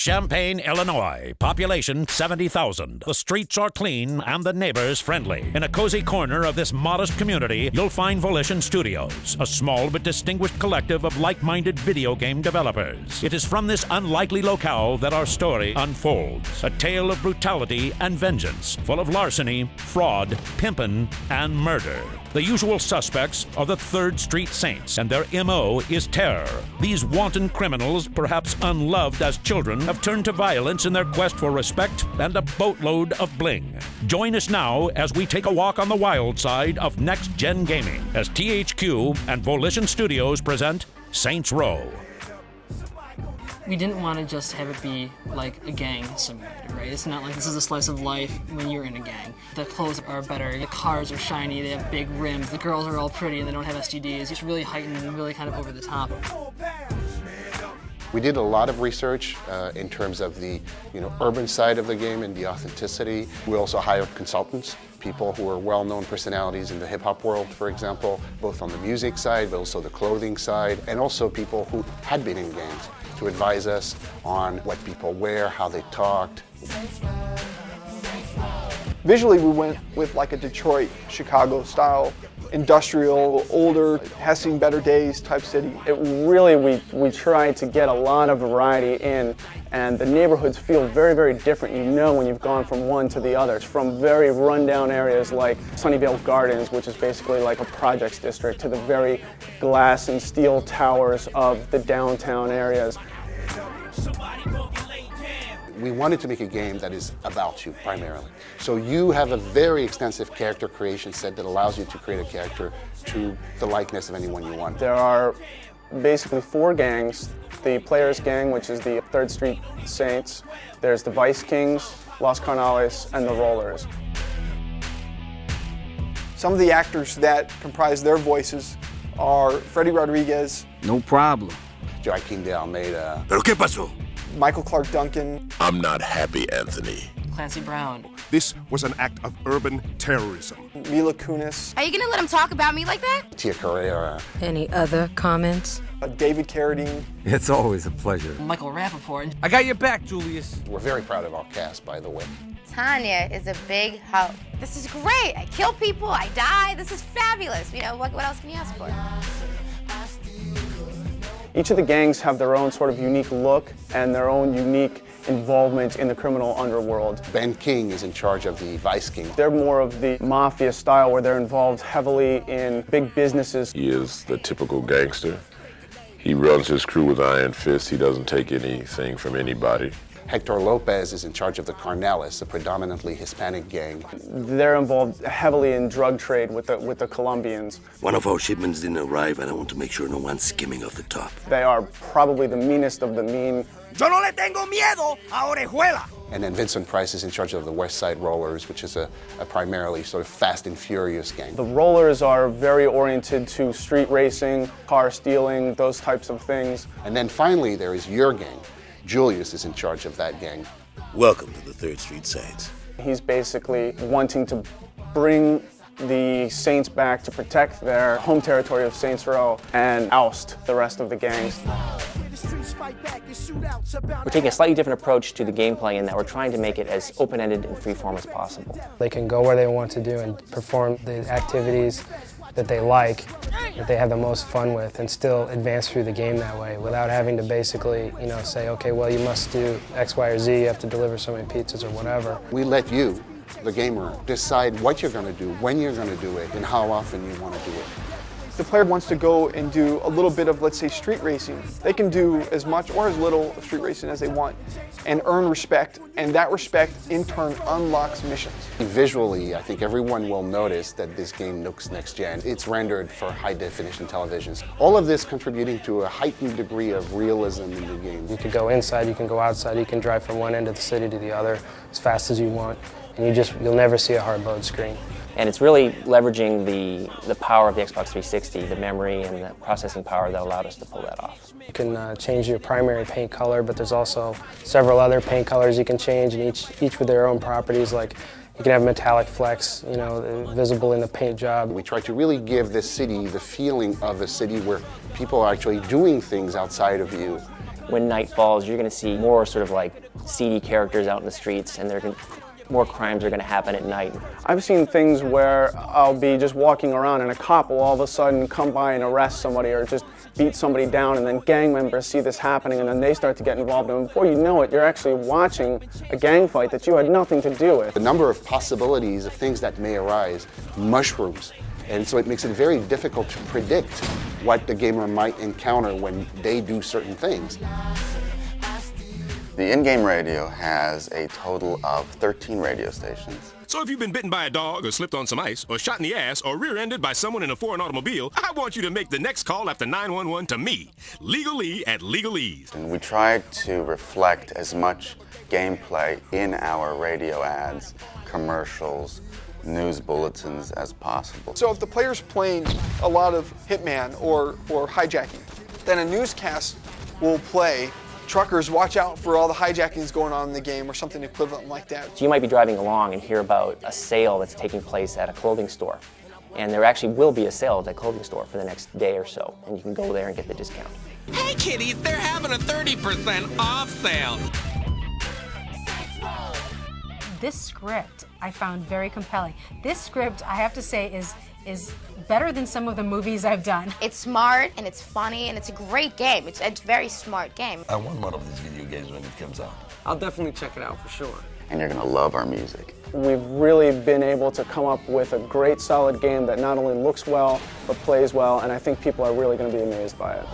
Champaign, Illinois. Population 70,000. The streets are clean and the neighbors friendly. In a cozy corner of this modest community, you'll find Volition Studios, a small but distinguished collective of like-minded video game developers. It is from this unlikely locale that our story unfolds. A tale of brutality and vengeance, full of larceny, fraud, pimpin', and murder. The usual suspects are the 3rd Street Saints, and their M.O. is terror. These wanton criminals, perhaps unloved as children, have turned to violence in their quest for respect and a boatload of bling. Join us now as we take a walk on the wild side of next-gen gaming as THQ and Volition Studios present Saints Row. We didn't want to just have it be like a gang simulator, right? It's not like this is a slice of life when you're in a gang. The clothes are better, the cars are shiny, they have big rims, the girls are all pretty and they don't have STDs. It's really heightened and really kind of over the top. We did a lot of research in terms of the urban side of the game and the authenticity. We also hired consultants, people who are well-known personalities in the hip-hop world, for example, both on the music side, but also the clothing side, and also people who had been in gangs to advise us on what people wear, how they talked. Visually, we went with like a Detroit, Chicago style, industrial, older, has seen better days type city. We tried to get a lot of variety in, and the neighborhoods feel very, very different. You know when you've gone from one to the other. From very rundown areas like Sunnyvale Gardens, which is basically like a projects district, to the very glass and steel towers of the downtown areas. We wanted to make a game that is about you, primarily. So you have a very extensive character creation set that allows you to create a character to the likeness of anyone you want. There are basically 4 gangs. The Players Gang, which is the 3rd Street Saints. There's the Vice Kings, Los Carnales, and the Rollers. Some of the actors that comprise their voices are Freddie Rodriguez. No problem. Joaquin de Almeida. ¿Pero qué pasó? Michael Clark Duncan. I'm not happy, Anthony. Clancy Brown. This was an act of urban terrorism. Mila Kunis. Are you gonna let him talk about me like that? Tia Carrera. Any other comments? David Carradine. It's always a pleasure. Michael Rappaport. I got your back, Julius. We're very proud of our cast, by the way. Tanya is a big help. This is great. I kill people, I die. This is fabulous. What else can you ask for? Each of the gangs have their own sort of unique look and their own unique involvement in the criminal underworld. Ben King is in charge of the Vice King. They're more of the mafia style where they're involved heavily in big businesses. He is the typical gangster. He runs his crew with iron fists. He doesn't take anything from anybody. Hector Lopez is in charge of the Carnales, a predominantly Hispanic gang. They're involved heavily in drug trade with the Colombians. One of our shipments didn't arrive, and I want to make sure no one's skimming off the top. They are probably the meanest of the mean. Yo no le tengo miedo a Orejuela. And then Vincent Price is in charge of the West Side Rollers, which is a primarily sort of fast and furious gang. The Rollers are very oriented to street racing, car stealing, those types of things. And then finally, there is your gang. Julius is in charge of that gang. Welcome to the 3rd Street Saints. He's basically wanting to bring the Saints back to protect their home territory of Saints Row and oust the rest of the gangs. We're taking a slightly different approach to the gameplay in that we're trying to make it as open-ended and free-form as possible. They can go where they want to do and perform the activities that they like, that they have the most fun with, and still advance through the game that way without having to basically, say, okay, well, you must do X, Y, or Z, you have to deliver so many pizzas or whatever. We let you, the gamer, decide what you're going to do, when you're going to do it, and how often you want to do it. If the player wants to go and do a little bit of, let's say, street racing, they can do as much or as little of street racing as they want and earn respect, and that respect in turn unlocks missions. Visually, I think everyone will notice that this game looks next gen. It's rendered for high definition televisions. All of this contributing to a heightened degree of realism in the game. You could go inside, you can go outside, you can drive from one end of the city to the other as fast as you want, and you'll never see a hard load screen. And it's really leveraging the power of the Xbox 360, the memory and the processing power that allowed us to pull that off. You can change your primary paint color, but there's also several other paint colors you can change, and each with their own properties. Like you can have metallic flecks, visible in the paint job. We try to really give this city the feeling of a city where people are actually doing things outside of you when night falls, you're going to see more sort of like seedy characters out in the streets, and more crimes are going to happen at night. I've seen things where I'll be just walking around and a cop will all of a sudden come by and arrest somebody or just beat somebody down, and then gang members see this happening and then they start to get involved, and before you know it, you're actually watching a gang fight that you had nothing to do with. The number of possibilities of things that may arise mushrooms, and so it makes it very difficult to predict what the gamer might encounter when they do certain things. The in-game radio has a total of 13 radio stations. So if you've been bitten by a dog or slipped on some ice or shot in the ass or rear-ended by someone in a foreign automobile, I want you to make the next call after 911 to me, Legal Lee at Legalese. And we tried to reflect as much gameplay in our radio ads, commercials, news bulletins as possible. So if the player's playing a lot of Hitman or hijacking, then a newscast will play, truckers, watch out for all the hijackings going on in the game, or something equivalent like that. So you might be driving along and hear about a sale that's taking place at a clothing store. And there actually will be a sale at that clothing store for the next day or so, and you can go there and get the discount. Hey kiddies, they're having a 30% off sale. This script I found very compelling. This script, I have to say, is better than some of the movies I've done. It's smart and it's funny and it's a great game. It's a very smart game. I want one of these video games when it comes out. I'll definitely check it out for sure. And you're gonna love our music. We've really been able to come up with a great solid game that not only looks well, but plays well, and I think people are really going to be amazed by it.